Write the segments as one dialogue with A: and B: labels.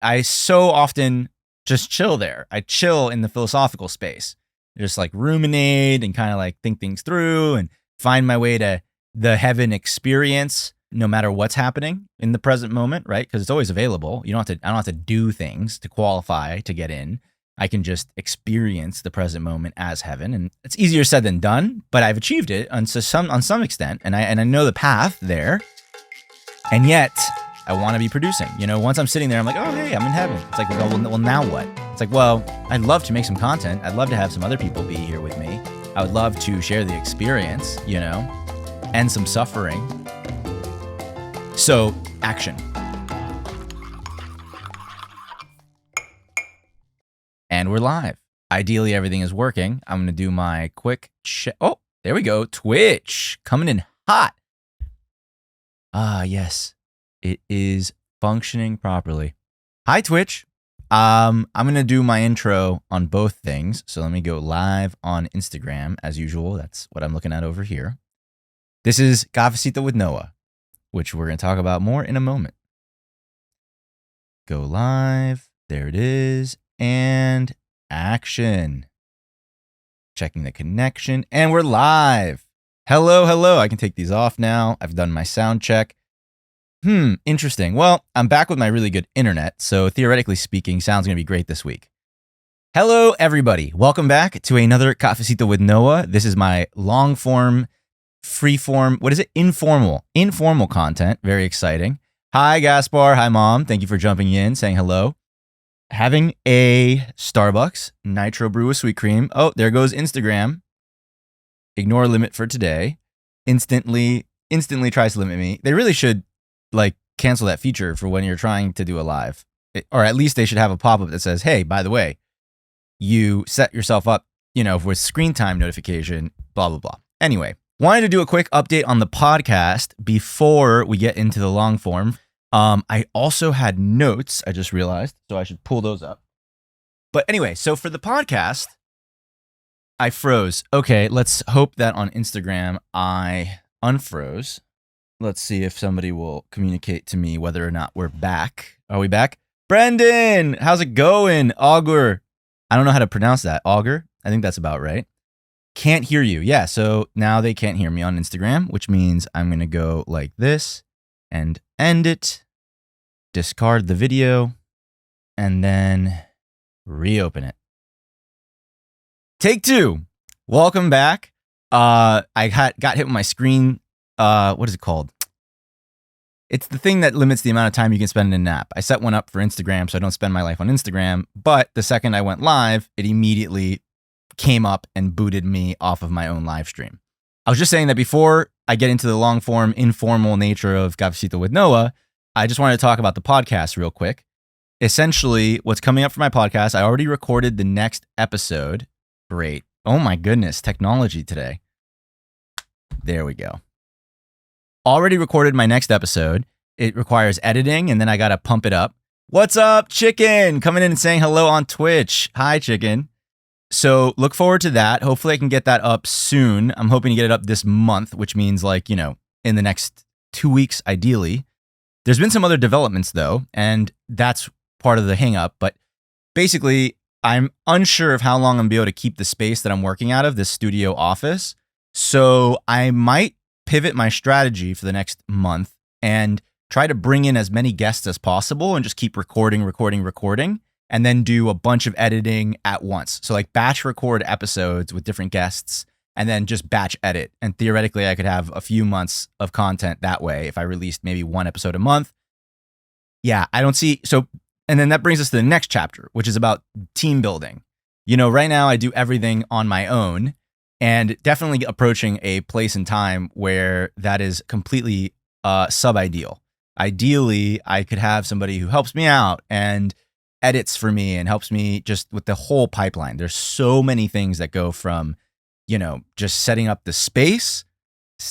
A: I so often just chill there. I chill in the philosophical space, just like ruminate and kind of like think things through and find my way to the heaven experience, no matter what's happening in the present moment, right? Because it's always available. I don't have to do things to qualify to get in. I can just experience the present moment as heaven, and it's easier said than done. But I've achieved it on some extent, and I know the path there. And yet, I want to be producing. Once I'm sitting there, I'm like, oh hey, I'm in heaven. It's like, well, now what? It's like, well, I'd love to make some content. I'd love to have some other people be here with me. I would love to share the experience, and some suffering. So, action. And we're live. Ideally, everything is working. I'm going to do my quick check. Oh, there we go. Twitch coming in hot. Yes, it is functioning properly. Hi, Twitch. I'm going to do my intro on both things. So let me go live on Instagram as usual. That's what I'm looking at over here. This is Cafecito with Noah, which we're going to talk about more in a moment. Go live. There it is. And action. Checking the connection. And we're live. Hello. I can take these off now. I've done my sound check. Interesting. Well, I'm back with my really good internet, so theoretically speaking, sound's going to be great this week. Hello, everybody. Welcome back to another Cafecito with Noah. This is my long-form, free-form, informal content. Very exciting. Hi, Gaspar. Hi, Mom. Thank you for jumping in, saying hello. Having a Starbucks Nitro Brew with sweet cream. Oh, there goes Instagram. Ignore limit for today. Instantly tries to limit me. They really should cancel that feature for when you're trying to do a live. Or at least they should have a pop-up that says, hey, by the way, you set yourself up, with screen time notification, blah, blah, blah. Anyway, wanted to do a quick update on the podcast before we get into the long form. I also had notes, I just realized, so I should pull those up. But anyway, so for the podcast, I froze. Okay, let's hope that on Instagram I unfroze. Let's see if somebody will communicate to me whether or not we're back. Are we back? Brendan, how's it going? Augur. I don't know how to pronounce that. Augur? I think that's about right. Can't hear you. Yeah, so now they can't hear me on Instagram, which means I'm going to go like this and end it, discard the video, and then reopen it. Take two. Welcome back. I got hit with my screen. What is it called? It's the thing that limits the amount of time you can spend in an app. I set one up for Instagram so I don't spend my life on Instagram, but the second I went live, it immediately came up and booted me off of my own live stream. I was just saying that before I get into the long form, informal nature of Cafecito with Noah, I just wanted to talk about the podcast real quick. Essentially, what's coming up for my podcast, I already recorded the next episode. Great. Oh my goodness, technology today. There we go. Already recorded my next episode. It requires editing, and then I got to pump it up. What's up, Chicken? Coming in and saying hello on Twitch. Hi, Chicken. So look forward to that. Hopefully I can get that up soon. I'm hoping to get it up this month, which means in the next 2 weeks, ideally. There's been some other developments, though, and that's part of the hang up. But basically, I'm unsure of how long I'm going to be able to keep the space that I'm working out of, this studio office. So I might pivot my strategy for the next month and try to bring in as many guests as possible and just keep recording, and then do a bunch of editing at once. So batch record episodes with different guests and then just batch edit. And theoretically, I could have a few months of content that way if I released maybe one episode a month. Yeah, I don't see. So, and then that brings us to the next chapter, which is about team building. Right now I do everything on my own. And definitely approaching a place in time where that is completely sub-ideal. Ideally, I could have somebody who helps me out and edits for me and helps me just with the whole pipeline. There's so many things that go from, just setting up the space,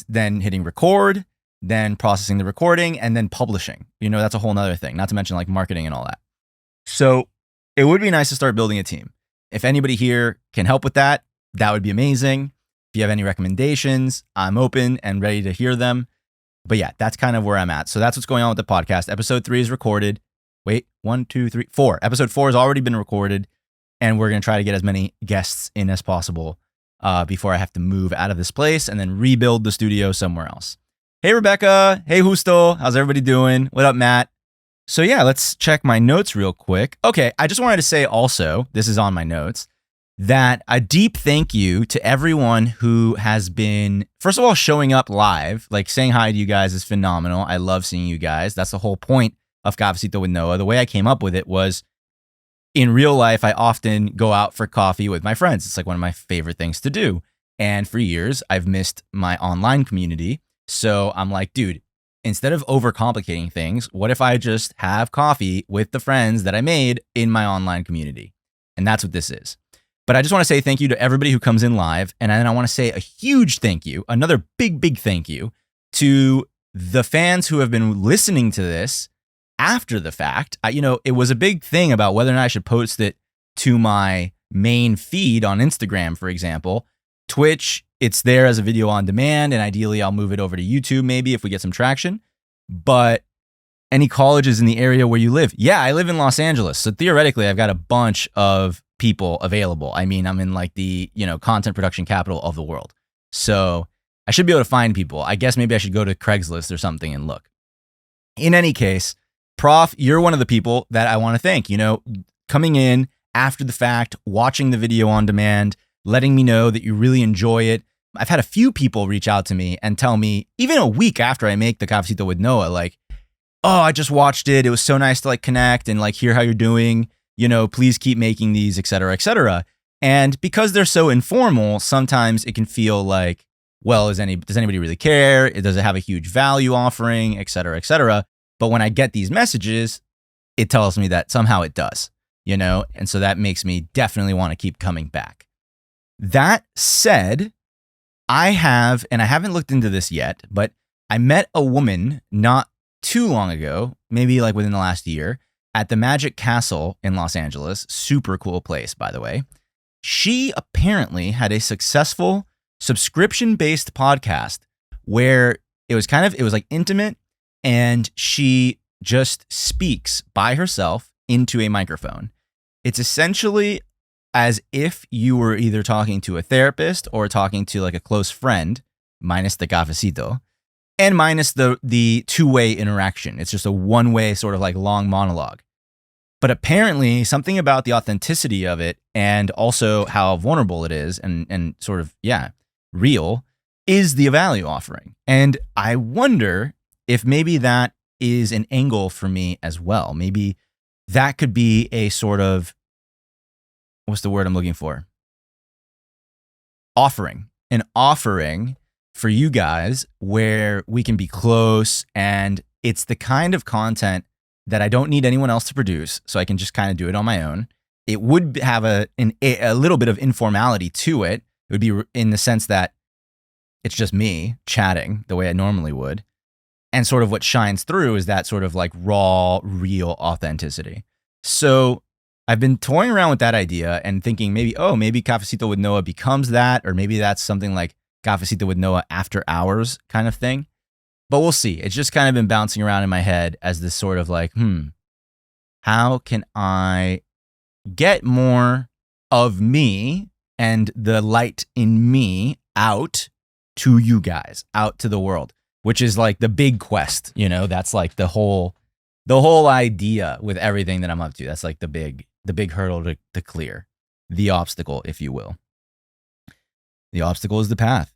A: then hitting record, then processing the recording, and then publishing. That's a whole nother thing, not to mention marketing and all that. So it would be nice to start building a team. If anybody here can help with that, that would be amazing. If you have any recommendations, I'm open and ready to hear them. But yeah, that's kind of where I'm at. So that's what's going on with the podcast. Episode 3 is recorded. Wait, 1, 2, 3, 4. Episode 4 has already been recorded, and we're going to try to get as many guests in as possible before I have to move out of this place and then rebuild the studio somewhere else. Hey, Rebecca. Hey, Husto. How's everybody doing? What up, Matt? So yeah, let's check my notes real quick. Okay, I just wanted to say also, this is on my notes, that a deep thank you to everyone who has been, first of all, showing up live. Like, saying hi to you guys is phenomenal. I love seeing you guys. That's the whole point of Cafecito with Noah. The way I came up with it was, in real life, I often go out for coffee with my friends. It's like one of my favorite things to do. And for years, I've missed my online community. So I'm like, dude, instead of overcomplicating things, what if I just have coffee with the friends that I made in my online community? And that's what this is. But I just want to say thank you to everybody who comes in live. And then I want to say a huge thank you, another big thank you to the fans who have been listening to this after the fact. It was a big thing about whether or not I should post it to my main feed on Instagram, for example. Twitch, it's there as a video on demand, and ideally I'll move it over to YouTube maybe if we get some traction. But any colleges in the area where you live? Yeah, I live in Los Angeles. So theoretically, I've got a bunch of people available. I mean, I'm in like the, content production capital of the world. So I should be able to find people. I guess maybe I should go to Craigslist or something and look. In any case, Prof, you're one of the people that I want to thank, coming in after the fact, watching the video on demand, letting me know that you really enjoy it. I've had a few people reach out to me and tell me, even a week after I make the Cafecito with Noah, like, oh, I just watched it. It was so nice to like connect and like hear how you're doing. Please keep making these, et cetera, et cetera. And because they're so informal, sometimes it can feel like, well, does anybody really care? Does it have a huge value offering, et cetera, et cetera? But when I get these messages, it tells me that somehow it does, and so that makes me definitely want to keep coming back. That said, I haven't looked into this yet, but I met a woman not too long ago, maybe like within the last year, at the Magic Castle in Los Angeles. Super cool place, by the way. She apparently had a successful subscription-based podcast where it was like intimate, and she just speaks by herself into a microphone. It's essentially as if you were either talking to a therapist or talking to like a close friend, minus the cafecito, and minus the two-way interaction. It's just a one-way sort of like long monologue. But apparently something about the authenticity of it, and also how vulnerable it is and sort of, real, is the value offering. And I wonder if maybe that is an angle for me as well. Maybe that could be a sort of, what's the word I'm looking for? An offering for you guys where we can be close, and it's the kind of content that I don't need anyone else to produce, so I can just kind of do it on my own. It would have a little bit of informality to it. It would be in the sense that it's just me chatting the way I normally would. And sort of what shines through is that sort of like raw, real authenticity. So I've been toying around with that idea and thinking maybe Cafecito with Noah becomes that, or maybe that's something like Cafecito with Noah after hours kind of thing. But we'll see. It's just kind of been bouncing around in my head as this sort of like, how can I get more of me and the light in me out to you guys, out to the world, which is like the big quest, that's like the whole idea with everything that I'm up to. That's like the big hurdle to clear, the obstacle, if you will. The obstacle is the path.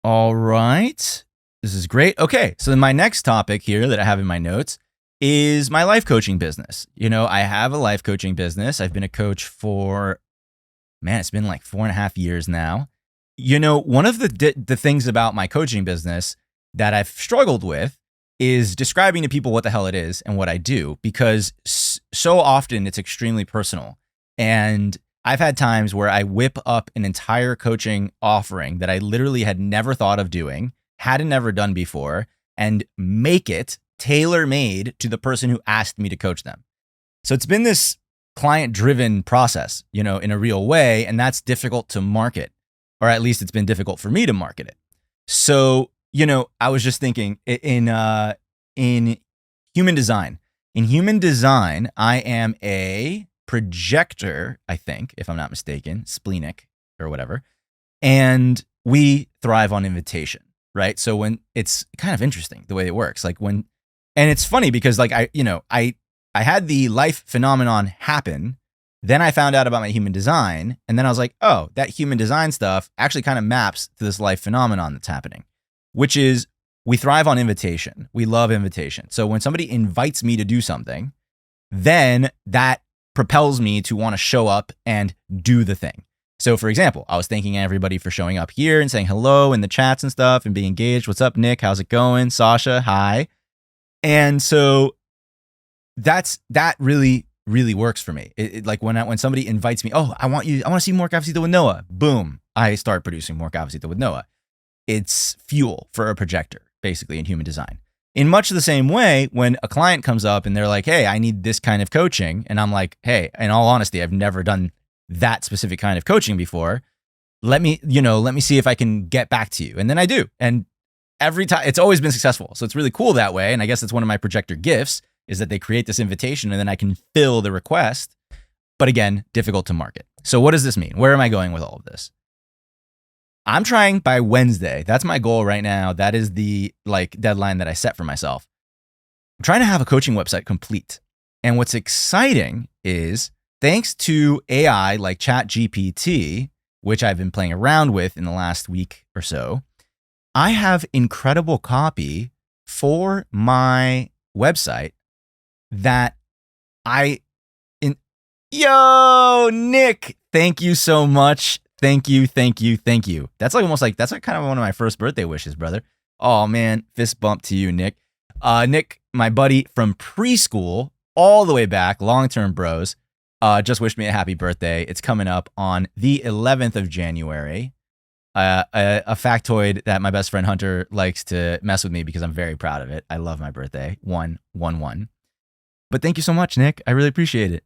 A: All right. This is great. Okay, so then my next topic here that I have in my notes is my life coaching business. I have a life coaching business. I've been a coach for, it's been like 4.5 years now. One of the things about my coaching business that I've struggled with is describing to people what the hell it is and what I do, because so often it's extremely personal. And I've had times where I whip up an entire coaching offering that I literally had never thought of doing, hadn't ever done before, and make it tailor-made to the person who asked me to coach them. So it's been this client-driven process, in a real way, and that's difficult to market, or at least it's been difficult for me to market it. So, I was just thinking in human design, In human design, I am a projector, I think, if I'm not mistaken, splenic or whatever. And we thrive on invitation, right? So when it's kind of interesting the way it works, like when, and it's funny because like I had the life phenomenon happen. Then I found out about my human design. And then I was like, oh, that human design stuff actually kind of maps to this life phenomenon that's happening, which is we thrive on invitation. We love invitation. So when somebody invites me to do something, then that propels me to want to show up and do the thing. So for example, I was thanking everybody for showing up here and saying hello in the chats and stuff and being engaged. What's up, Nick? How's it going? Sasha, hi. And so that really works for me. Like when somebody invites me, oh, I want to see more Cafecito with Noah. Boom, I start producing more Cafecito with Noah. It's fuel for a projector, basically, in human design. In much the same way, when a client comes up and they're like, hey, I need this kind of coaching. And I'm like, hey, in all honesty, I've never done that specific kind of coaching before. Let me see if I can get back to you. And then I do. And every time, it's always been successful. So it's really cool that way. And I guess it's one of my projector gifts is that they create this invitation and then I can fill the request. But again, difficult to market. So what does this mean? Where am I going with all of this? I'm trying by Wednesday. That's my goal right now. That is the deadline that I set for myself. I'm trying to have a coaching website complete. And what's exciting is thanks to AI like ChatGPT, which I've been playing around with in the last week or so, I have incredible copy for my website that Yo, Nick, thank you so much. Thank you. That's like kind of one of my first birthday wishes, brother. Oh man, fist bump to you, Nick. Nick, my buddy from preschool all the way back, long-term bros, just wished me a happy birthday. It's coming up on the 11th of January. A factoid that my best friend Hunter likes to mess with me because I'm very proud of it. I love my birthday, 1/1/1. But thank you so much, Nick. I really appreciate it.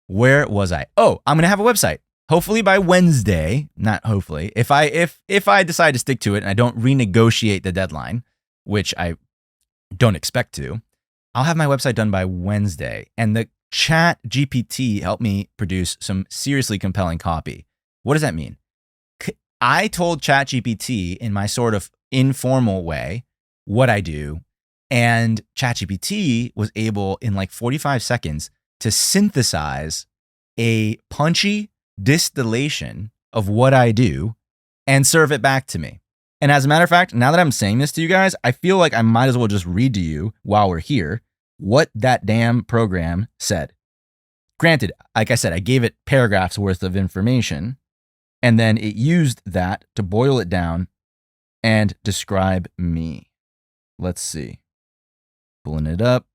A: Where was I? Oh, I'm gonna have a website. Hopefully by Wednesday, not hopefully. If I decide to stick to it and I don't renegotiate the deadline, which I don't expect to, I'll have my website done by Wednesday. And the Chat GPT helped me produce some seriously compelling copy. What does that mean? I told Chat GPT in my sort of informal way what I do, and Chat GPT was able in like 45 seconds to synthesize a punchy distillation of what I do and serve it back to me. And as a matter of fact, now that I'm saying this to you guys, I feel like I might as well just read to you while we're here what that damn program said. Granted, like I said, I gave it paragraphs worth of information, and then it used that to boil it down and describe me. Let's see. Pulling it up.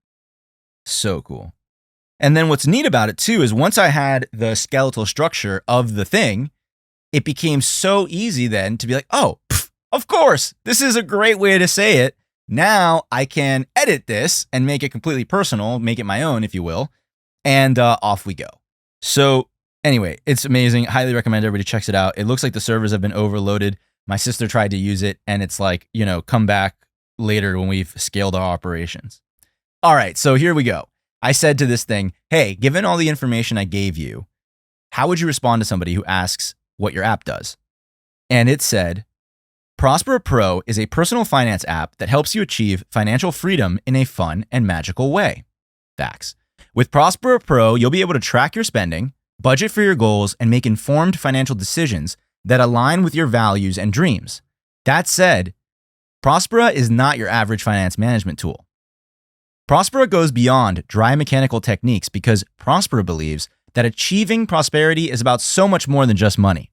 A: So cool. And then what's neat about it too is once I had the skeletal structure of the thing, it became so easy then to be like, oh, of course, this is a great way to say it. Now I can edit this and make it completely personal, make it my own, if you will, and off we go. So anyway, it's amazing. Highly recommend everybody checks it out. It looks like the servers have been overloaded. My sister tried to use it and it's like, come back later when we've scaled our operations. All right, so here we go. I said to this thing, hey, given all the information I gave you, how would you respond to somebody who asks what your app does? And it said, Prospera Pro is a personal finance app that helps you achieve financial freedom in a fun and magical way. Facts. With Prospera Pro, you'll be able to track your spending, budget for your goals, and make informed financial decisions that align with your values and dreams. That said, Prospera is not your average finance management tool. Prospera goes beyond dry mechanical techniques because Prospera believes that achieving prosperity is about so much more than just money.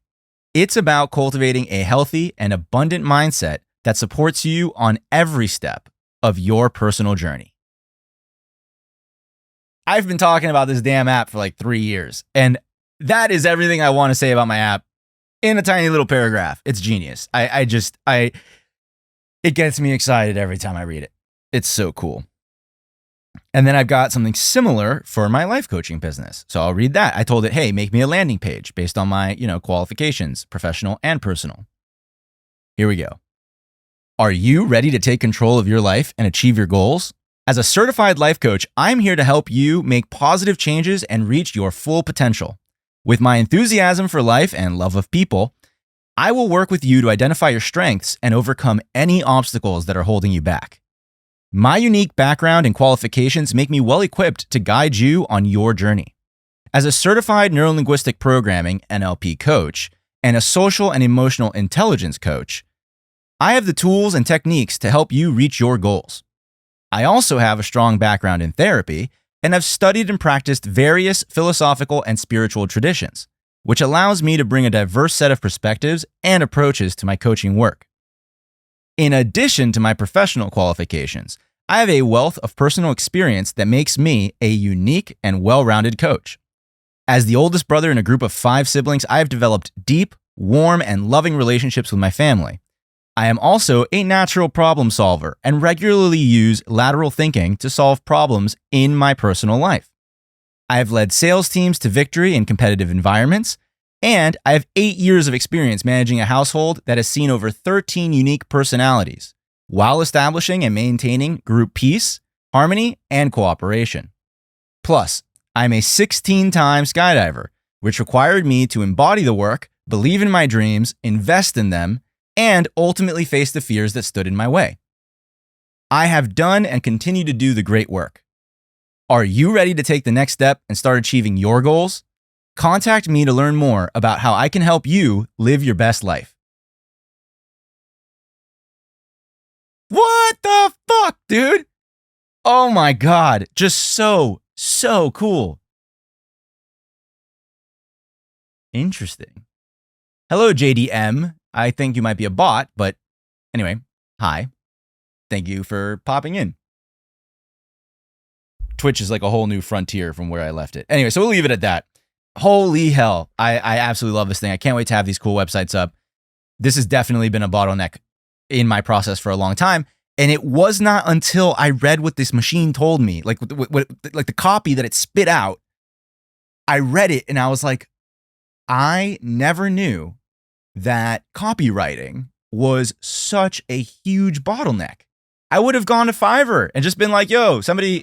A: It's about cultivating a healthy and abundant mindset that supports you on every step of your personal journey. I've been talking about this damn app for like 3 years, and that is everything I want to say about my app in a tiny little paragraph. It's genius. It gets me excited every time I read it. It's so cool. And then I've got something similar for my life coaching business. So I'll read that. I told it, hey, make me a landing page based on my, qualifications, professional and personal. Here we go. Are you ready to take control of your life and achieve your goals? As a certified life coach, I'm here to help you make positive changes and reach your full potential. With my enthusiasm for life and love of people, I will work with you to identify your strengths and overcome any obstacles that are holding you back. My unique background and qualifications make me well equipped to guide you on your journey. As a certified neurolinguistic programming (NLP) coach and a social and emotional intelligence coach, I have the tools and techniques to help you reach your goals. I also have a strong background in therapy and have studied and practiced various philosophical and spiritual traditions, which allows me to bring a diverse set of perspectives and approaches to my coaching work. In addition to my professional qualifications, I have a wealth of personal experience that makes me a unique and well-rounded coach. As the oldest brother in a group of 5 siblings, I have developed deep, warm, and loving relationships with my family. I am also a natural problem solver and regularly use lateral thinking to solve problems in my personal life. I have led sales teams to victory in competitive environments, and I have 8 years of experience managing a household that has seen over 13 unique personalities while establishing and maintaining group peace, harmony, and cooperation. Plus, I'm a 16-time skydiver, which required me to embody the work, believe in my dreams, invest in them, and ultimately face the fears that stood in my way. I have done and continue to do the great work. Are you ready to take the next step and start achieving your goals? Contact me to learn more about how I can help you live your best life. What the fuck, dude? Oh my God. Just so cool. Interesting. Hello, JDM. I think you might be a bot, but anyway, hi. Thank you for popping in. Twitch is like a whole new frontier from where I left it. Anyway, so we'll leave it at that. Holy hell. I absolutely love this thing. I can't wait to have these cool websites up. This has definitely been a bottleneck in my process for a long time. And it was not until I read what this machine told me, like the copy that it spit out, I read it and I was like, I never knew that copywriting was such a huge bottleneck. I would have gone to Fiverr and just been like, yo, somebody,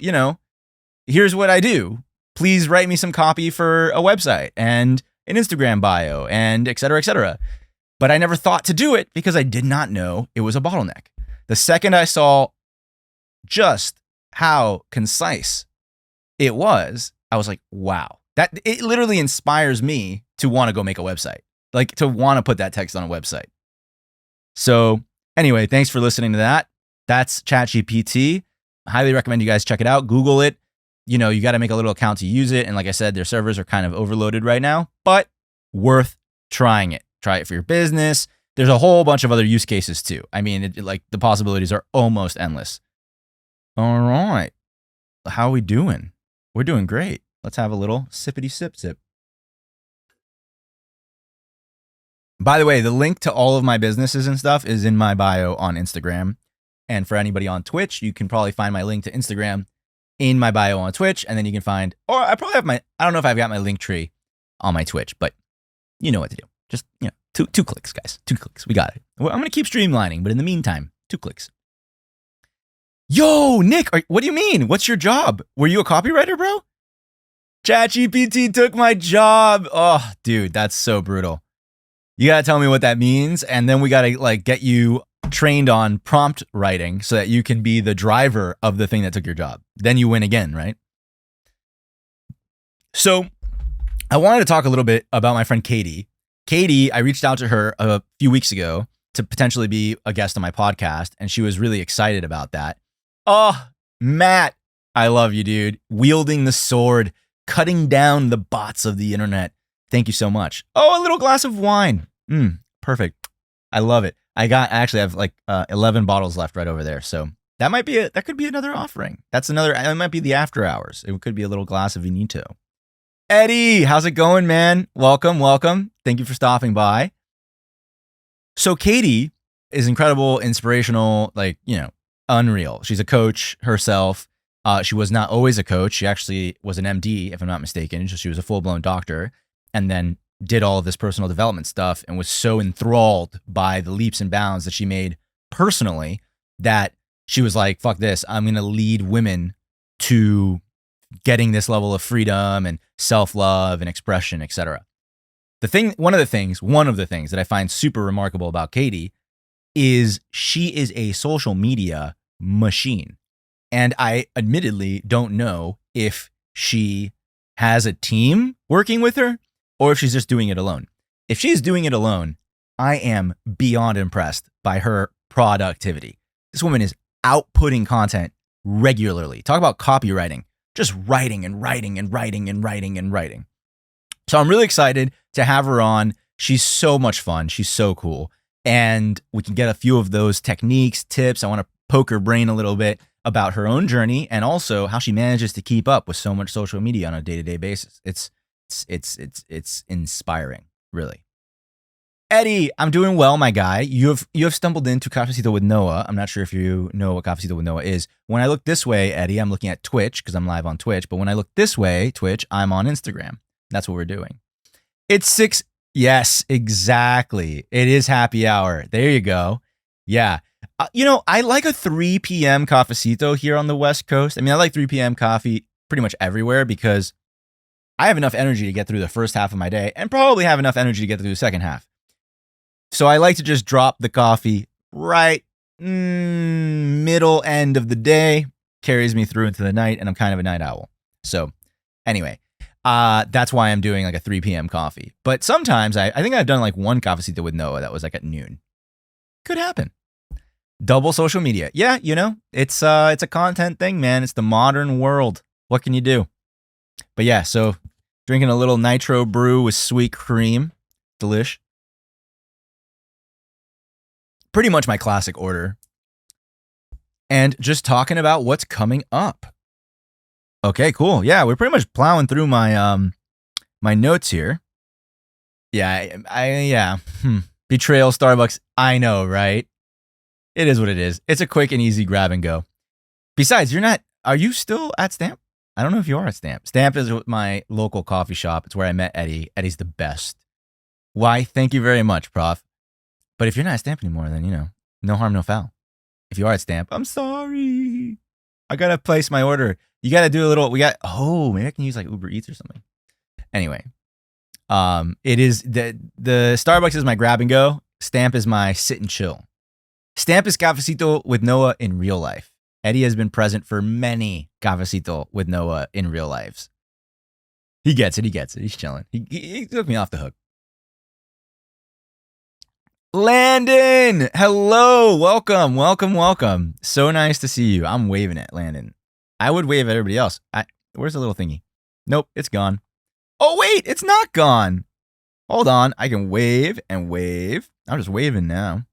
A: here's what I do. Please write me some copy for a website and an Instagram bio and et cetera, et cetera. But I never thought to do it because I did not know it was a bottleneck. The second I saw just how concise it was, I was like, wow, that it literally inspires me to want to go make a website, like to want to put that text on a website. So anyway, thanks for listening to that. That's ChatGPT. I highly recommend you guys check it out. Google it. You got to make a little account to use it. And like I said, their servers are kind of overloaded right now, but worth trying it. Try it for your business. There's a whole bunch of other use cases too. I mean, the possibilities are almost endless. All right. How are we doing? We're doing great. Let's have a little sippity sip sip. By the way, the link to all of my businesses and stuff is in my bio on Instagram. And for anybody on Twitch, you can probably find my link to Instagram in my bio on Twitch. And then you can find, or I probably have I don't know if I've got my link tree on my Twitch, but you know what to do. Just, two clicks, guys. 2 clicks. We got it. I'm going to keep streamlining, but in the meantime, 2 clicks. Yo, Nick, what do you mean? What's your job? Were you a copywriter, bro? ChatGPT took my job. Oh, dude, that's so brutal. You got to tell me what that means. And then we got to get you trained on prompt writing so that you can be the driver of the thing that took your job. Then you win again, right? So I wanted to talk a little bit about my friend Katie. Katie, I reached out to her a few weeks ago to potentially be a guest on my podcast, and she was really excited about that. Oh, Matt, I love you, dude. Wielding the sword, cutting down the bots of the internet. Thank you so much. Oh, a little glass of wine. Perfect. I love it. I actually have 11 bottles left right over there. So that could be another offering. It might be the after hours. It could be a little glass of Vinito. Eddie, how's it going, man? Welcome. Thank you for stopping by. So Katie is incredible, inspirational, unreal. She's a coach herself. She was not always a coach. She actually was an MD, if I'm not mistaken. So she was a full-blown doctor and then did all of this personal development stuff and was so enthralled by the leaps and bounds that she made personally that she was like, fuck this. I'm going to lead women to getting this level of freedom and self-love and expression, etc. One of the things that I find super remarkable about Katie is she is a social media machine. And I admittedly don't know if she has a team working with her or if she's just doing it alone. If she's doing it alone, I am beyond impressed by her productivity. This woman is outputting content regularly. Talk about copywriting, just writing and writing and writing and writing and writing. So I'm really excited to have her on. She's so much fun. She's so cool. And we can get a few of those techniques, tips. I want to poke her brain a little bit about her own journey and also how she manages to keep up with so much social media on a day-to-day basis. It's inspiring, really. Eddie, I'm doing well, my guy. You have stumbled into Cafecito with Noah. I'm not sure if you know what Cafecito with Noah is. When I look this way, Eddie, I'm looking at Twitch because I'm live on Twitch. But when I look this way, Twitch, I'm on Instagram. That's what we're doing. It's 6. Yes, exactly. It is happy hour. There you go. Yeah. I like a 3 p.m. Cafecito here on the West Coast. I mean, I like 3 p.m. coffee pretty much everywhere because I have enough energy to get through the first half of my day and probably have enough energy to get through the second half. So I like to just drop the coffee right middle end of the day, carries me through into the night, and I'm kind of a night owl. So anyway, that's why I'm doing like a 3 p.m. coffee. But sometimes I think I've done like one Cafecito with Noah that was like at noon. Could happen. Double social media. Yeah, it's a content thing, man. It's the modern world. What can you do? But yeah, so drinking a little nitro brew with sweet cream. Delish. Pretty much my classic order. And just talking about what's coming up. Okay, cool. Yeah, we're pretty much plowing through my my notes here. Yeah, Betrayal Starbucks. I know, right? It is what it is. It's a quick and easy grab and go. Besides, are you still at Stamp? I don't know if you are at Stamp. Stamp is my local coffee shop. It's where I met Eddie. Eddie's the best. Why? Thank you very much, Prof. But if you're not at Stamp anymore, then, no harm, no foul. If you are at Stamp, I'm sorry. I got to place my order. You got to do a little, maybe I can use like Uber Eats or something. Anyway, it is, the Starbucks is my grab and go. Stamp is my sit and chill. Stamp is Cafecito with Noah in real life. Eddie has been present for many Cafecito with Noah in real lives. He gets it. He's chilling. He took me off the hook. Landon, hello, welcome. So nice to see you. I'm waving at Landon. I would wave at everybody else. Where's the little thingy? Nope, it's gone. Oh wait, it's not gone. Hold on, I can wave and wave. I'm just waving now.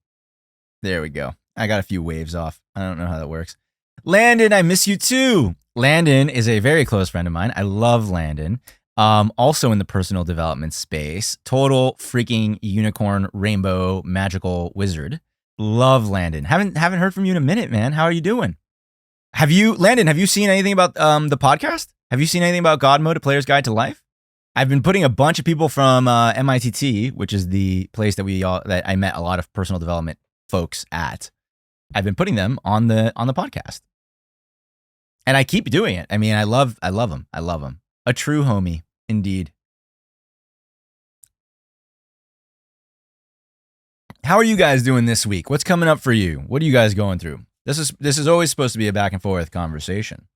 A: There we go. I got a few waves off. I don't know how that works. Landon, I miss you too. Landon is a very close friend of mine. I love Landon. Also in the personal development space, total freaking unicorn, rainbow, magical wizard. Love Landon. Haven't heard from you in a minute, man. How are you doing? Landon, have you seen anything about the podcast? Have you seen anything about God Mode, A Player's Guide to Life? I've been putting a bunch of people from MITT, which is the place that I met a lot of personal development folks at. I've been putting them on the podcast, and I keep doing it. I mean, I love them. A true homie. Indeed. How are you guys doing this week? What's coming up for you? What are you guys going through? This is always supposed to be a back and forth conversation.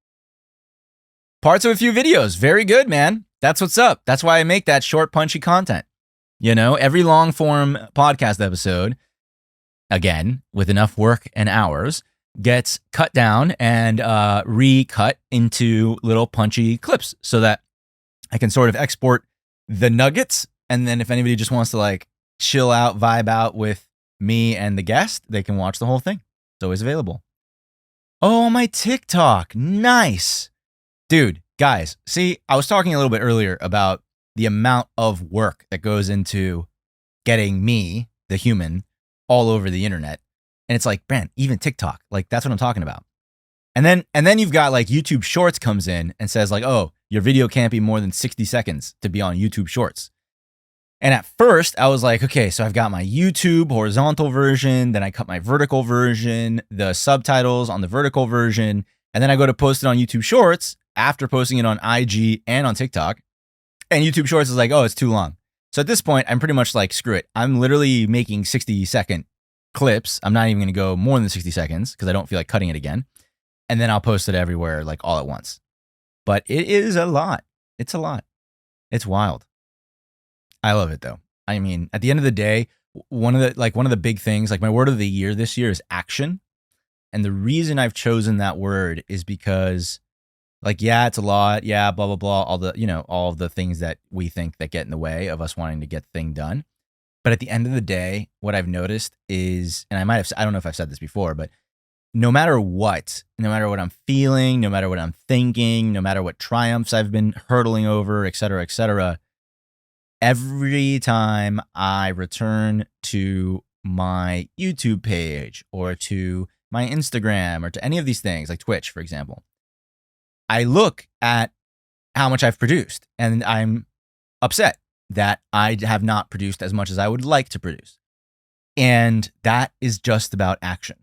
A: Parts of a few videos. Very good, man. That's what's up. That's why I make that short, punchy content. Every long form podcast episode, again, with enough work and hours, gets cut down and recut into little punchy clips so that I can sort of export the nuggets. And then if anybody just wants to like chill out, vibe out with me and the guest, they can watch the whole thing. It's always available. Oh, my TikTok. Nice. Dude, guys, see, I was talking a little bit earlier about the amount of work that goes into getting me, the human, all over the internet. And it's like, man, even TikTok, like that's what I'm talking about. And then you've got like YouTube Shorts comes in and says like, oh, your video can't be more than 60 seconds to be on YouTube Shorts. And at first I was like, okay, so I've got my YouTube horizontal version, then I cut my vertical version, the subtitles on the vertical version, and then I go to post it on YouTube Shorts after posting it on IG and on TikTok. And YouTube Shorts is like, oh, it's too long. So at this point, I'm pretty much like, screw it. I'm literally making 60-second clips. I'm not even going to go more than 60 seconds because I don't feel like cutting it again. And then I'll post it everywhere like all at once. But it is a lot. It's a lot. It's wild. I love it though. I mean, at the end of the day, one of the big things, like my word of the year this year is action. And the reason I've chosen that word is because, like, yeah, it's a lot. Yeah, blah, blah, blah. All of the things that we think that get in the way of us wanting to get the thing done. But at the end of the day, what I've noticed is, and I don't know if I've said this before, but no matter what I'm feeling, no matter what I'm thinking, no matter what triumphs I've been hurtling over, et cetera, every time I return to my YouTube page or to my Instagram or to any of these things, like Twitch, for example, I look at how much I've produced and I'm upset that I have not produced as much as I would like to produce. And that is just about action,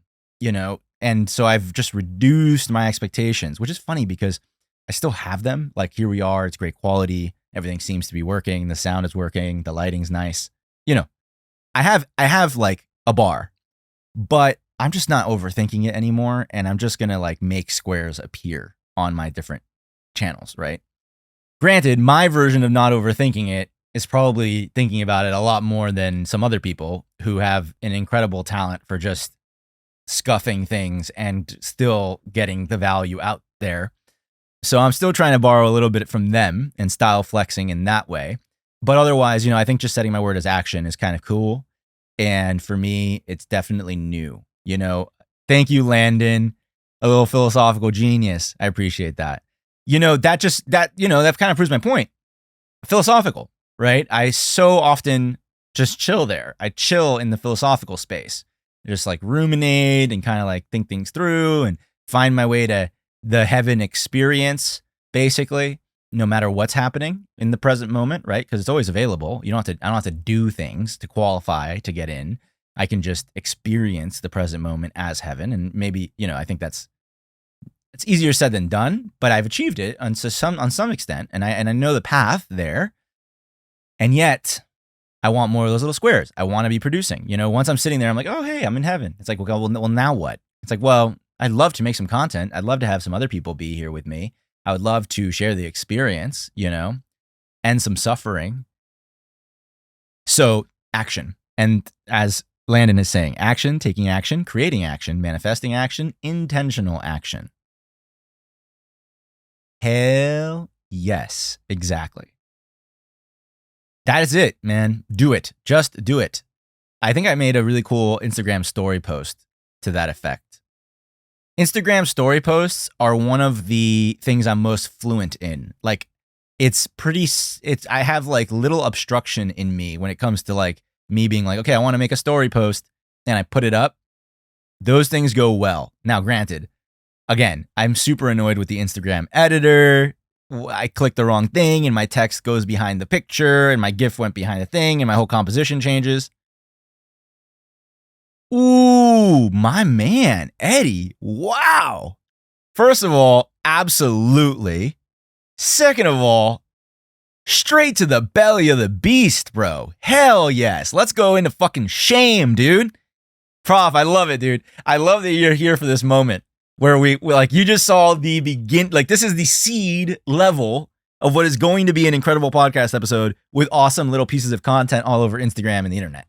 A: And so I've just reduced my expectations, which is funny because I still have them. Like, here we are, it's great quality. Everything seems to be working. The sound is working. The lighting's nice. I have like a bar, but I'm just not overthinking it anymore. And I'm just going to like make squares appear on my different channels, right? Granted, my version of not overthinking it is probably thinking about it a lot more than some other people who have an incredible talent for just scuffing things and still getting the value out there. So I'm still trying to borrow a little bit from them and style flexing in that way. But otherwise, I think just setting my word as action is kind of cool. And for me, it's definitely new. Thank you, Landon, a little philosophical genius. I appreciate that. That kind of proves my point. Philosophical, right? I so often just chill there. I chill in the philosophical space. Just like ruminate and kind of like think things through and find my way to the heaven experience, basically, no matter what's happening in the present moment, right? Because it's always available. I don't have to do things to qualify to get in. I can just experience the present moment as heaven. And maybe, I think it's easier said than done, but I've achieved it on some extent. And I know the path there. And yet I want more of those little squares. I want to be producing. Once I'm sitting there, I'm like, oh, hey, I'm in heaven. It's like, well, now what? It's like, well, I'd love to make some content. I'd love to have some other people be here with me. I would love to share the experience, and some suffering. So action. And as Landon is saying, action, taking action, creating action, manifesting action, intentional action. Hell yes, exactly. That is it, man. Do it. Just do it. I think I made a really cool Instagram story post to that effect. Instagram story posts are one of the things I'm most fluent in. Like, I have like little obstruction in me when it comes to like me being like, okay, I want to make a story post and I put it up. Those things go well. Now, granted, again, I'm super annoyed with the Instagram editor. I clicked the wrong thing and my text goes behind the picture and my GIF went behind the thing and my whole composition changes. Ooh, my man, Eddie. Wow. First of all, absolutely. Second of all, straight to the belly of the beast, bro. Hell yes. Let's go into fucking shame, dude. Prof, I love it, dude. I love that you're here for this moment where we like, you just saw the this is the seed level of what is going to be an incredible podcast episode with awesome little pieces of content all over Instagram and the internet.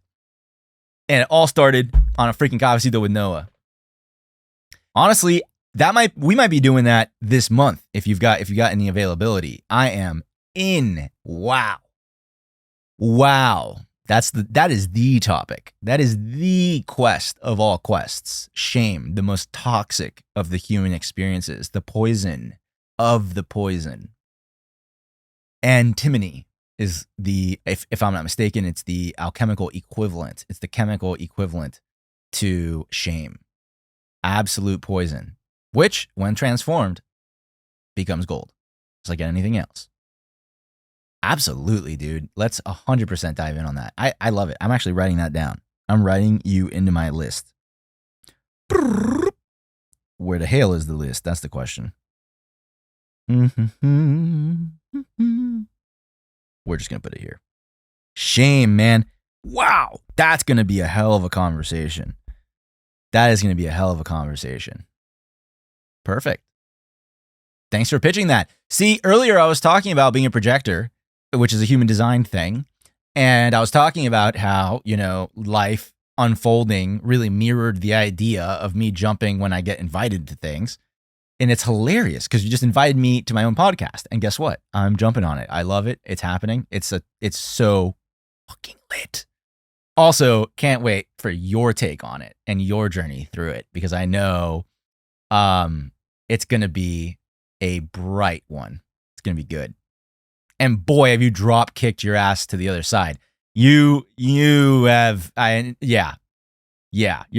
A: And it all started on a freaking Cafecito with Noah. Honestly, we might be doing that this month if you got any availability. I am in. Wow. That is the topic. That is the quest of all quests. Shame, the most toxic of the human experiences, the poison of the poison. Antimony is if I'm not mistaken, it's the alchemical equivalent. It's the chemical equivalent to shame. Absolute poison, which, when transformed, becomes gold. Just like anything else. Absolutely, dude. Let's 100% dive in on that. I love it. I'm actually writing that down. I'm writing you into my list. Where the hell is the list? That's the question. We're just going to put it here. Shame, man. Wow. That's going to be a hell of a conversation. That is going to be a hell of a conversation. Perfect. Thanks for pitching that. See, earlier I was talking about being a projector, which is a human design thing. And I was talking about how, life unfolding really mirrored the idea of me jumping when I get invited to things. And it's hilarious because you just invited me to my own podcast. And guess what? I'm jumping on it. I love it. It's happening. It's so fucking lit. Also, can't wait for your take on it and your journey through it, because I know it's going to be a bright one. It's going to be good. And boy, have you drop kicked your ass to the other side. You have, you're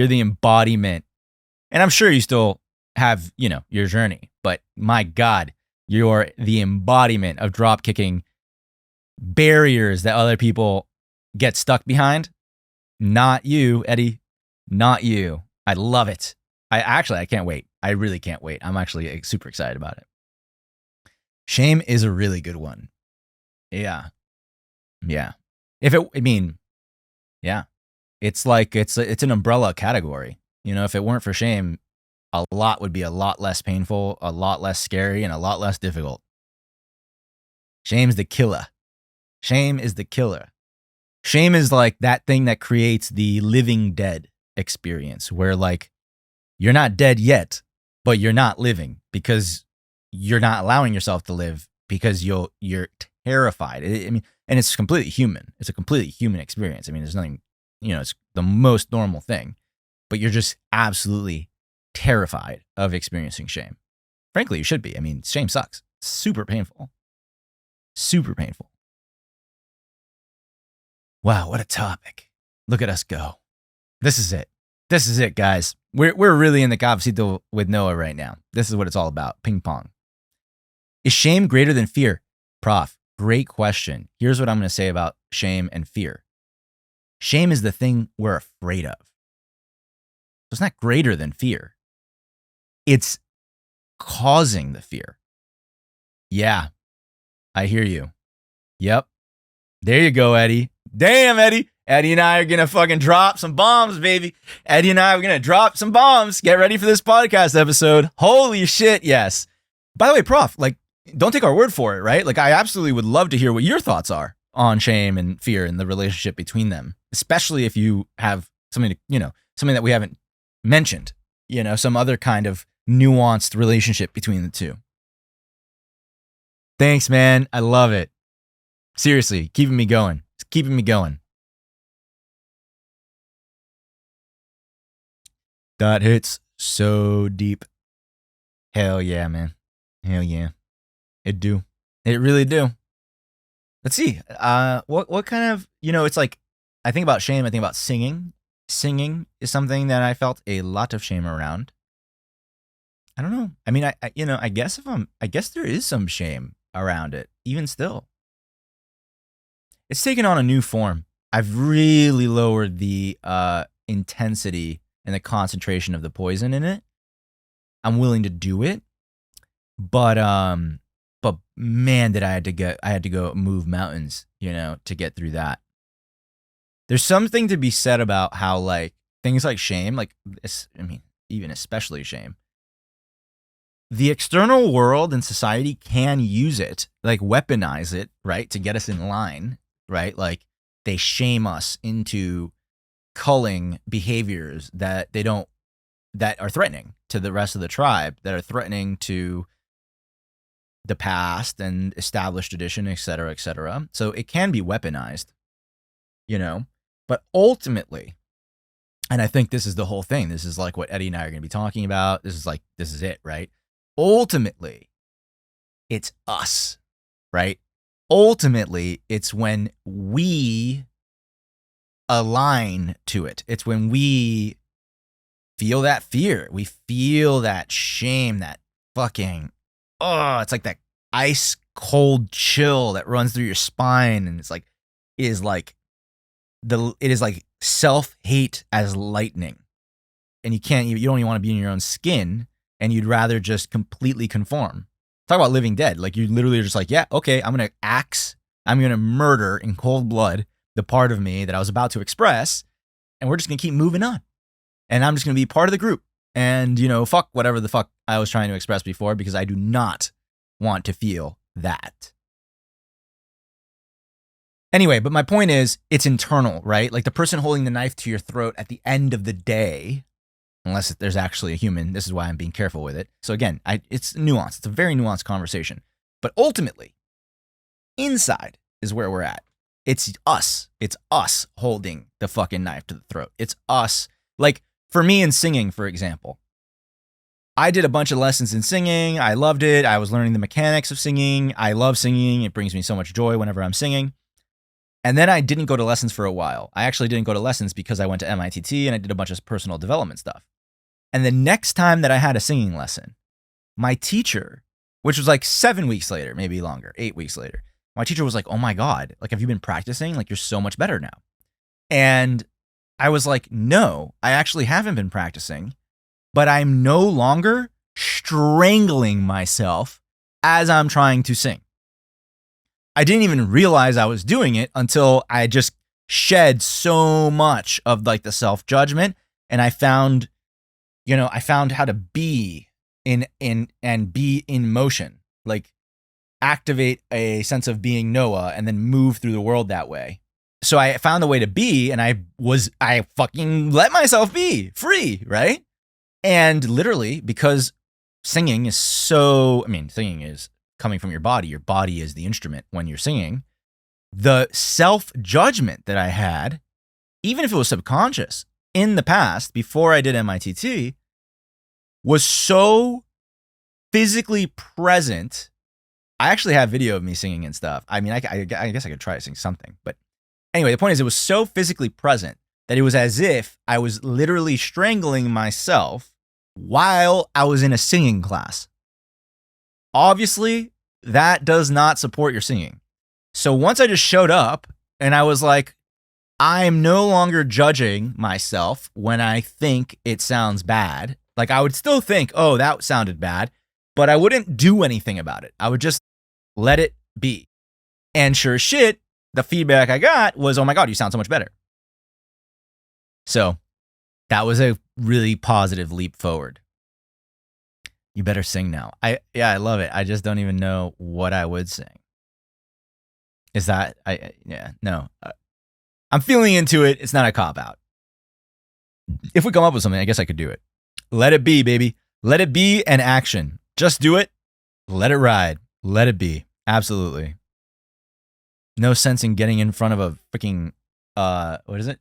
A: the embodiment. And I'm sure you still have, your journey, but my God, you're the embodiment of drop kicking barriers that other people get stuck behind. Not you, Eddie. Not you. I love it. I can't wait. I really can't wait. I'm actually super excited about it. Shame is a really good one. Yeah. It's like, it's an umbrella category. If it weren't for shame, a lot would be a lot less painful, a lot less scary, and a lot less difficult. Shame's the killer. Shame is the killer. Shame is like that thing that creates the living dead experience where like you're not dead yet, but you're not living because you're not allowing yourself to live because you're terrified. And it's completely human. It's a completely human experience. There's nothing, it's the most normal thing, but you're just absolutely terrified of experiencing shame. Frankly, you should be. Shame sucks. Super painful. Super painful. Wow, what a topic. Look at us go. This is it. This is it, guys. We're really in the Cafecito with Noah right now. This is what it's all about. Ping pong. Is shame greater than fear? Prof, great question. Here's what I'm going to say about shame and fear. Shame is the thing we're afraid of. So it's not greater than fear. It's causing the fear. Yeah, I hear you. Yep. There you go, Eddie. Damn, Eddie. Eddie and I are going to fucking drop some bombs, baby. Eddie and I are going to drop some bombs. Get ready for this podcast episode. Holy shit, yes. By the way, Prof, don't take our word for it, right? I absolutely would love to hear what your thoughts are on shame and fear and the relationship between them, especially if you have something that we haven't mentioned, some other kind of nuanced relationship between the two. Thanks, man. I love it. Seriously, keeping me going. It's keeping me going. That hits so deep. Hell yeah, man. Hell yeah. It do. It really do. Let's see. What kind of, it's like, I think about shame, I think about singing. Singing is something that I felt a lot of shame around. I don't know. I guess there is some shame around it, even still. It's taken on a new form. I've really lowered the intensity and the concentration of the poison in it. I'm willing to do it, but man, I had to go move mountains, to get through that. There's something to be said about how things like shame, even especially shame, the external world and society can use it, weaponize it, right, to get us in line, right? They shame us into culling behaviors that are threatening to the rest of the tribe, that are threatening to the past and established tradition, et cetera, et cetera. So it can be weaponized, but ultimately, and I think this is the whole thing. This is what Eddie and I are going to be talking about. This is it, right? Ultimately, it's us, right? Ultimately, it's when we align to it. It's when we feel that fear. We feel that shame, that fucking, it's like that ice cold chill that runs through your spine, and it is like self-hate as lightning. And you don't even want to be in your own skin, and you'd rather just completely conform. Talk about living dead. Like, you literally are just like, yeah, okay, I'm going to murder in cold blood the part of me that I was about to express, and we're just going to keep moving on. And I'm just going to be part of the group. And, fuck whatever the fuck I was trying to express before, because I do not want to feel that. Anyway, but my point is, it's internal, right? Like, the person holding the knife to your throat at the end of the day, unless there's actually a human, this is why I'm being careful with it. So again, it's nuanced. It's a very nuanced conversation. But ultimately, inside is where we're at. It's us. It's us holding the fucking knife to the throat. It's us. Like, for me in singing, for example, I did a bunch of lessons in singing. I loved it. I was learning the mechanics of singing. I love singing. It brings me so much joy whenever I'm singing. And then I didn't go to lessons for a while. I actually didn't go to lessons because I went to MITT and I did a bunch of personal development stuff. And the next time that I had a singing lesson, my teacher, which was like 7 weeks later, maybe longer, 8 weeks later, my teacher was like, oh my God, like, have you been practicing? Like, you're so much better now. And I was like, no, I actually haven't been practicing, but I'm no longer strangling myself as I'm trying to sing. I didn't even realize I was doing it until I just shed so much of like the self-judgment, and I found how to be in motion, like activate a sense of being Noah and then move through the world that way. So I found a way to be, and I fucking let myself be free, right? And literally, because singing is coming from your body is the instrument when you're singing. The self-judgment that I had, even if it was subconscious, in the past, before I did MITT, was so physically present. I actually have video of me singing and stuff. I mean, I guess I could try to sing something. But anyway, the point is, it was so physically present that it was as if I was literally strangling myself while I was in a singing class. Obviously, that does not support your singing. So once I just showed up and I was like, I'm no longer judging myself when I think it sounds bad. Like, I would still think, oh, that sounded bad, but I wouldn't do anything about it. I would just let it be. And sure as shit, the feedback I got was, oh my God, you sound so much better. So that was a really positive leap forward. You better sing now. I love it. I just don't even know what I would sing. Is that, no. I'm feeling into it. It's not a cop-out. If we come up with something, I guess I could do it. Let it be, baby. Let it be an action. Just do it. Let it ride. Let it be. Absolutely. No sense in getting in front of a freaking, what is it?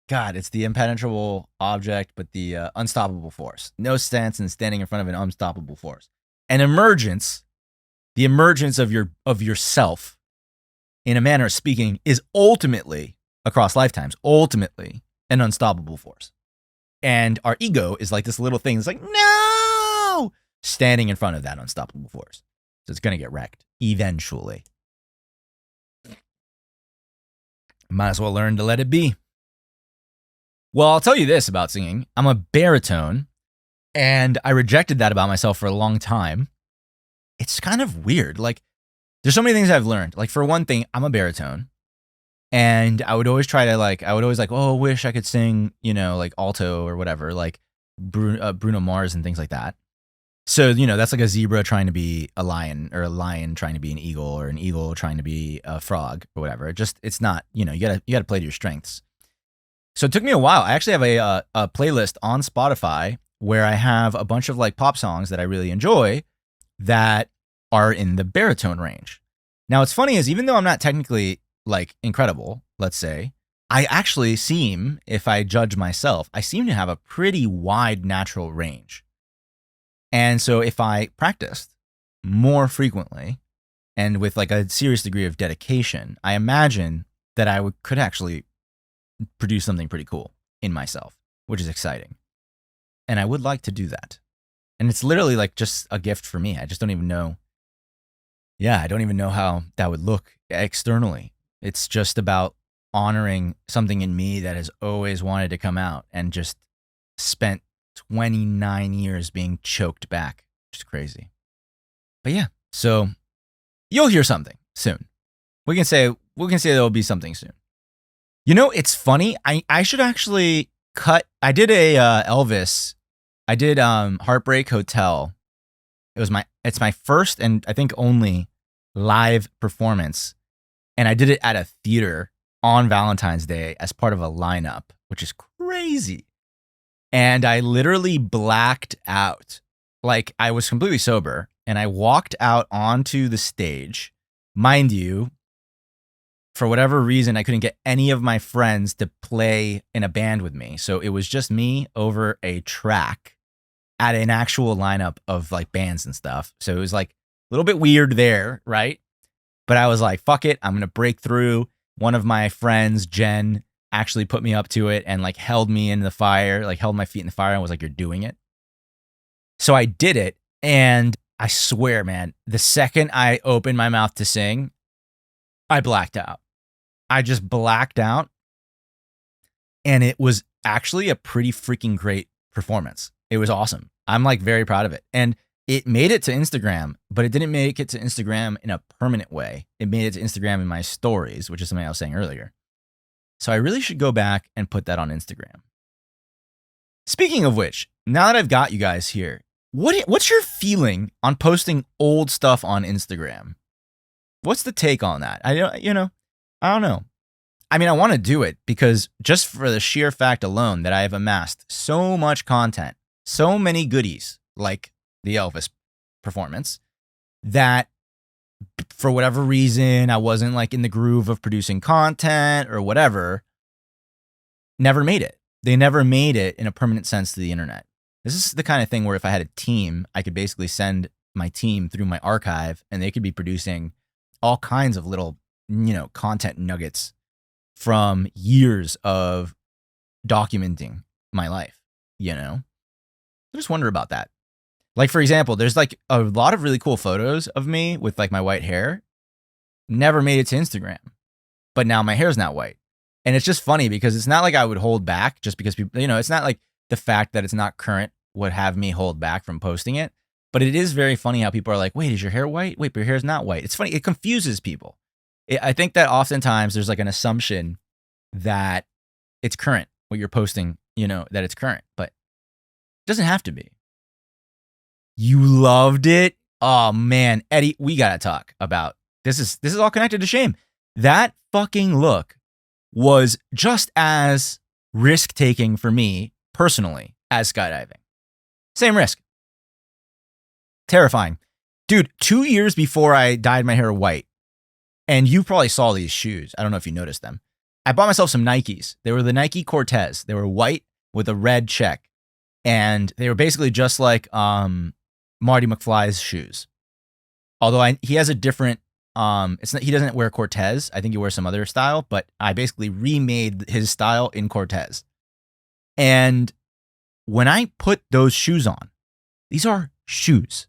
A: God, it's the impenetrable object, but the unstoppable force. No sense in standing in front of an unstoppable force. An emergence, the emergence of yourself, in a manner of speaking, is ultimately, across lifetimes, ultimately an unstoppable force. And our ego is like this little thing that's like, no, standing in front of that unstoppable force. So it's going to get wrecked eventually. Might as well learn to let it be. Well, I'll tell you this about singing. I'm a baritone, and I rejected that about myself for a long time. It's kind of weird. Like, there's so many things I've learned. Like, for one thing, I'm a baritone, and I would always try to oh, wish I could sing, like alto or whatever, like Bruno Mars and things like that. So, that's like a zebra trying to be a lion, or a lion trying to be an eagle, or an eagle trying to be a frog or whatever. It's not, you gotta play to your strengths. So it took me a while. I actually have a playlist on Spotify where I have a bunch of like pop songs that I really enjoy that are in the baritone range. Now, what's funny is, even though I'm not technically like incredible, let's say, I actually seem, if I judge myself, I seem to have a pretty wide natural range. And so if I practiced more frequently and with like a serious degree of dedication, I imagine that I could actually produce something pretty cool in myself, which is exciting. And I would like to do that. And it's literally like just a gift for me. I just don't even know Yeah, I don't even know how that would look externally. It's just about honoring something in me that has always wanted to come out and just spent 29 years being choked back, which is crazy. But yeah, so you'll hear something soon. We can say there'll be something soon. You know, it's funny. I should actually cut. I did a Elvis. I did Heartbreak Hotel. It's my first and I think only live performance, and I did it at a theater on Valentine's Day as part of a lineup, which is crazy. And I literally blacked out. Like, I was completely sober, and I walked out onto the stage. Mind you, for whatever reason, I couldn't get any of my friends to play in a band with me. So it was just me over a track at an actual lineup of like bands and stuff. So it was like a little bit weird there, right? But I was like, fuck it, I'm going to break through. One of my friends, Jen, actually put me up to it and like held me in the fire, like held my feet in the fire and was like, you're doing it. So I did it. And I swear, man, the second I opened my mouth to sing, I blacked out. I just blacked out. And it was actually a pretty freaking great performance. It was awesome. I'm like very proud of it. And it made it to Instagram, but it didn't make it to Instagram in a permanent way. It made it to Instagram in my stories, which is something I was saying earlier. So I really should go back and put that on Instagram. Speaking of which, now that I've got you guys here, what's your feeling on posting old stuff on Instagram? What's the take on that? I don't know. I mean, I want to do it because just for the sheer fact alone that I have amassed so much content, so many goodies, like the Elvis performance, that for whatever reason, I wasn't like in the groove of producing content or whatever, never made it. They never made it in a permanent sense to the internet. This is the kind of thing where if I had a team, I could basically send my team through my archive and they could be producing all kinds of little, content nuggets from years of documenting my life, I just wonder about that. Like, for example, there's like a lot of really cool photos of me with like my white hair. Never made it to Instagram, but now my hair's not white. And it's just funny because it's not like I would hold back just because people, it's not like the fact that it's not current would have me hold back from posting it. But it is very funny how people are like, wait, is your hair white? Wait, but your hair's not white. It's funny. It confuses people. I think that oftentimes there's like an assumption that it's current, what you're posting, that it's current, but it doesn't have to be. You loved it? Oh man, Eddie, we gotta talk about this. Is all connected to shame. That fucking look was just as risk-taking for me personally as skydiving. Same risk. Terrifying. Dude, 2 years before I dyed my hair white, and you probably saw these shoes. I don't know if you noticed them. I bought myself some Nikes. They were the Nike Cortez. They were white with a red check. And they were basically just like Marty McFly's shoes. Although he has a different, he doesn't wear Cortez. I think he wears some other style, but I basically remade his style in Cortez. And when I put those shoes on, these are shoes.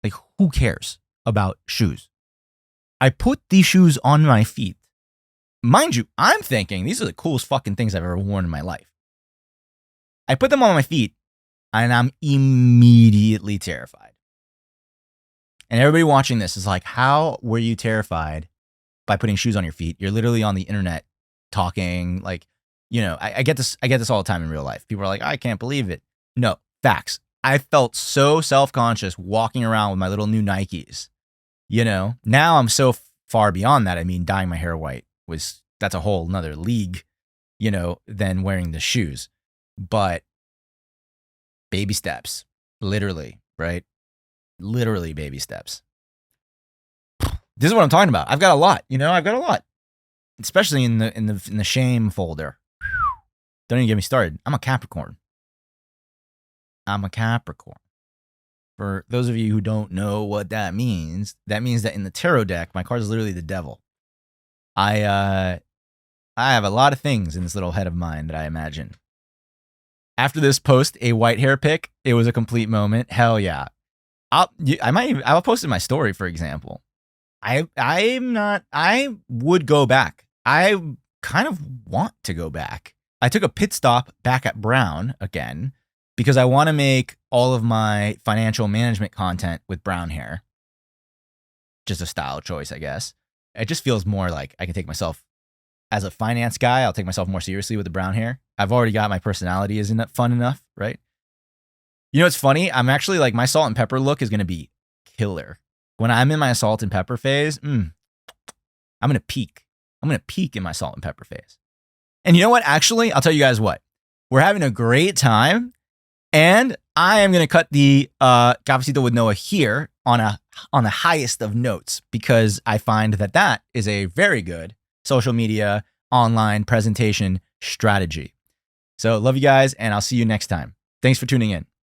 A: Like, who cares about shoes? I put these shoes on my feet. Mind you, I'm thinking these are the coolest fucking things I've ever worn in my life. I put them on my feet and I'm immediately terrified. And everybody watching this is like, how were you terrified by putting shoes on your feet? You're literally on the internet talking like, I get this all the time in real life. People are like, I can't believe it. No, facts. I felt so self-conscious walking around with my little new Nikes. Now I'm so far beyond that. I mean, dyeing my hair white that's a whole nother league, than wearing the shoes. But baby steps, literally, right? Literally baby steps. This is what I'm talking about. I've got a lot, I've got a lot, especially in the shame folder. Don't even get me started. I'm a Capricorn. For those of you who don't know what that means that in the tarot deck, my card is literally the devil. I have a lot of things in this little head of mine that I imagine. After this post, a white hair pic, it was a complete moment. Hell yeah. I'll post in my story, for example. I would go back. I kind of want to go back. I took a pit stop back at Brown again because I want to make all of my financial management content with brown hair. Just a style choice, I guess. It just feels more like I can take myself as a finance guy. I'll take myself more seriously with the brown hair. I've already got my personality isn't that fun enough, right? You know, it's funny. I'm actually like my salt and pepper look is going to be killer. When I'm in my salt and pepper phase, I'm going to peak. I'm going to peak in my salt and pepper phase. And you know what? Actually, I'll tell you guys what. We're having a great time. And I am going to cut the Cafecito with Noah here on the highest of notes because I find that is a very good social media online presentation strategy. So love you guys, and I'll see you next time. Thanks for tuning in.